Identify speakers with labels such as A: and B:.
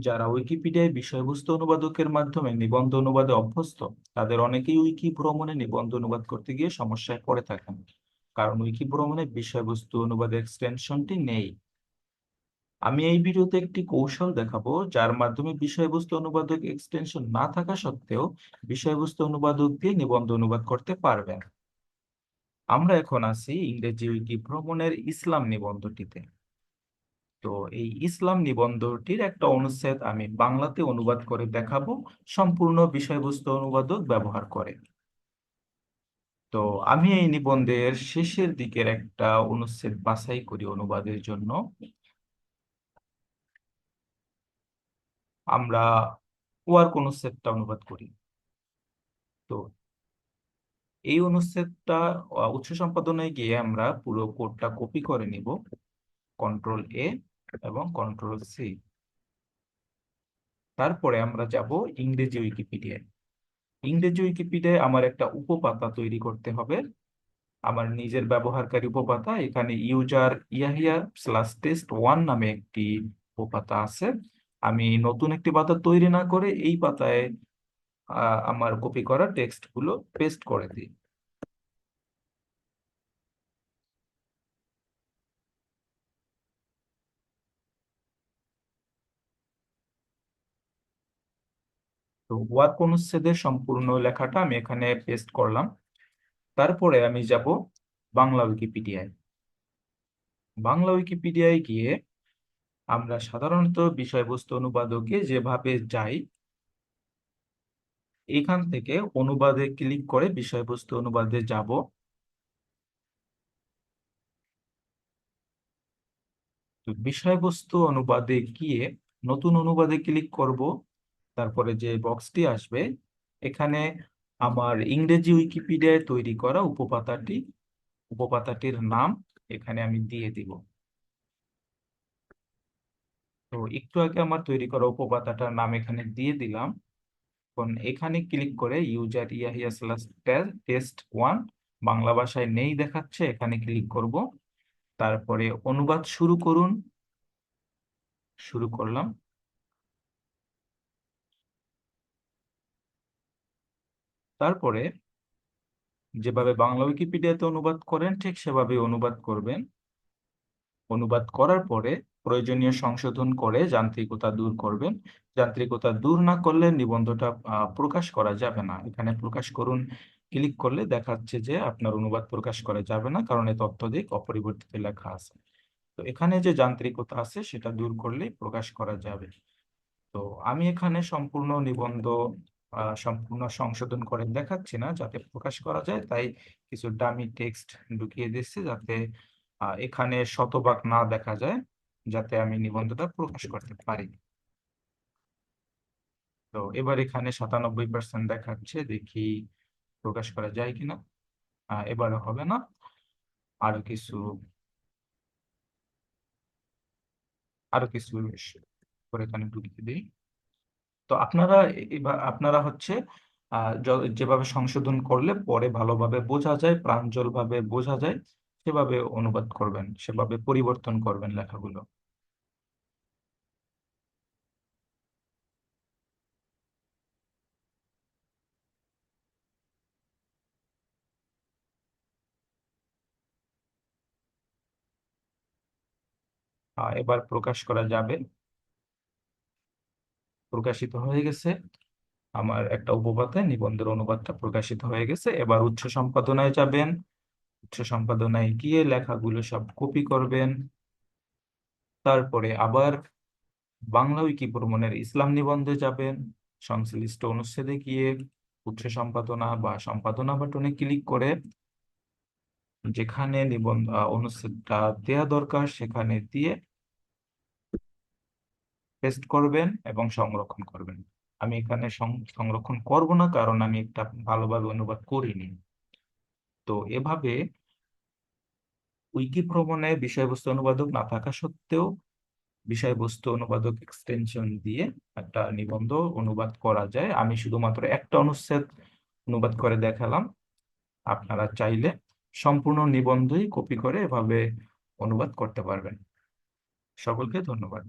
A: যারা উইকিপিডিয়ায় বিষয়বস্তু অনুবাদকের মাধ্যমে নিবন্ধ অনুবাদে অভ্যস্ত, তাদের অনেকেই উইকি ভ্রমণে নিবন্ধ অনুবাদ করতে গিয়ে সমস্যায় পড়ে থাকেন, কারণ উইকি ভ্রমণে বিষয়বস্তু অনুবাদের এক্সটেনশনটি নেই। আমি এই ভিডিওতে একটি কৌশল দেখাবো, যার মাধ্যমে বিষয়বস্তু অনুবাদক এক্সটেনশন না থাকা সত্ত্বেও বিষয়বস্তু অনুবাদক দিয়ে নিবন্ধ অনুবাদ করতে পারবেন। আমরা এখন আছি ইংরেজি উইকি ভ্রমণের ইসলাম নিবন্ধটিতে। তো এই ইসলাম নিবন্ধটির একটা অনুচ্ছেদ আমি বাংলাতে অনুবাদ করে দেখাবো, সম্পূর্ণ বিষয়বস্তু অনুবাদক ব্যবহার করে। তো আমি এই নিবন্ধের শেষের দিকের একটা অনুচ্ছেদ বাছাই করি অনুবাদের জন্য। আমরা ওয়ার্ক অনুচ্ছেদটা অনুবাদ করি। তো এই অনুচ্ছেদটা উৎস সম্পাদনায় গিয়ে আমরা পুরো কোডটা কপি করে নিব, কন্ট্রোল A এবং কন্ট্রোল C। তারপরে আমরা যাব ইংরেজি উইকিপিডিয়ায়। ইংরেজি উইকিপিডিয়ায় আমার একটা উপপাতা তৈরি করতে হবে, আমার নিজের ব্যবহারকারী উপপাতা। এখানে ইউজার ইয়াহিয়া/test1 নামে একটি উপপাতা আছে। আমি নতুন একটি পাতা তৈরি না করে এই পাতায় আমার কপি করা টেক্সট গুলো পেস্ট করে দিই। তো ওয়ার্ক অনুচ্ছেদের সম্পূর্ণ লেখাটা আমি এখানে পেস্ট করলাম। তারপরে আমি যাব বাংলা উইকিপিডিয়ায়। বাংলা উইকিপিডিয়ায় গিয়ে আমরা সাধারণত বিষয়বস্তু অনুবাদকে যেভাবে যাই, এখান থেকে অনুবাদে ক্লিক করে বিষয়বস্তু অনুবাদে যাব। তো বিষয়বস্তু অনুবাদে গিয়ে নতুন অনুবাদে ক্লিক করব। তারপরে যে বক্সটি আসবে, এখানে আমার ইংরেজি উইকিপিডিয়ায় তৈরি করা উপপাতাটির নাম এখানে আমি দিয়ে দিব। তো একটু আগে আমার তৈরি করা উপপাতাটার নাম এখানে দিয়ে দিলাম। এখন এখানে ক্লিক করে ইউজার ইয়াহিয়া/test1 বাংলা ভাষায় নেই দেখাচ্ছে, এখানে ক্লিক করব। তারপরে অনুবাদ শুরু করুন, শুরু করলাম। তারপরে যেভাবে বাংলা উইকিপিডিয়াতে অনুবাদ করেন ঠিক সেভাবে অনুবাদ করবেন। অনুবাদ করার পরে প্রয়োজনীয় সংশোধন করে যান্ত্রিকতা দূর করবেন। যান্ত্রিকতা দূর না করলে নিবন্ধটা প্রকাশ করা যাবে না। এখানে প্রকাশ করুন ক্লিক করলে দেখাচ্ছে যে আপনার অনুবাদ প্রকাশ করা যাবে না, কারণ এই তথ্যাদি অপরিবর্তিত লেখা আছে। তো এখানে যে যান্ত্রিকতা আছে সেটা দূর করলেই প্রকাশ করা যাবে। তো আমি এখানে সম্পূর্ণ নিবন্ধ সম্পূর্ণ সংশোধন করে দেখাচ্ছি না, যাতে প্রকাশ করা যায়, তাই কিছু ডামি টেক্সট ঢুকিয়ে দিচ্ছি, যাতে এখানে শতভাগ না দেখা যায়, যাতে আমি নিবন্ধটা প্রকাশ করতে পারি। তো এবার এখানে 97% দেখাচ্ছে, দেখি প্রকাশ করা যায় কিনা। এবারে হবে না, আরো কিছু আরো কিছু করে এখানে ঢুকিয়ে দিই। তো আপনারা এবার আপনারা হচ্ছে যেভাবে সংশোধন করলে পরে ভালোভাবে বোঝা যায়, প্রাঞ্জল ভাবে বোঝা যায়, সেভাবে অনুবাদ করবেন, সেভাবে পরিবর্তন করবেন লেখাগুলো। এবার প্রকাশ করা যাবে। প্রকাশিত হয়ে গেছে, আমার একটা উপপাদ্য নিবন্ধের অনুবাদটা প্রকাশিত হয়ে গেছে। এবার উৎস সম্পাদনায় যাবেন। উৎস সম্পাদনায় গিয়ে লেখাগুলো সব কপি করবেন। তারপরে আবার বাংলা উইকি ভ্রমণের ইসলাম নিবন্ধে যাবেন। সংশ্লিষ্ট অনুচ্ছেদে গিয়ে উৎস সম্পাদনা বা সম্পাদনা বাটনে ক্লিক করে যেখানে নিবন্ধ অনুচ্ছেদটা দেয়া দরকার সেখানে দিয়ে পেস্ট করবেন এবং সংরক্ষণ করবেন। আমি এখানে সংরক্ষণ করব না, কারণ আমি একটা ভালোভাবে অনুবাদ করিনি। তো এভাবে উইকি ভ্রমণে বিষয়বস্তু অনুবাদক না থাকা সত্ত্বেও বিষয়বস্তু অনুবাদক এক্সটেনশন দিয়ে একটা নিবন্ধ অনুবাদ করা যায়। আমি শুধুমাত্র একটা অনুচ্ছেদ অনুবাদ করে দেখালাম। আপনারা চাইলে সম্পূর্ণ নিবন্ধই কপি করে এভাবে অনুবাদ করতে পারবেন। সকলকে ধন্যবাদ।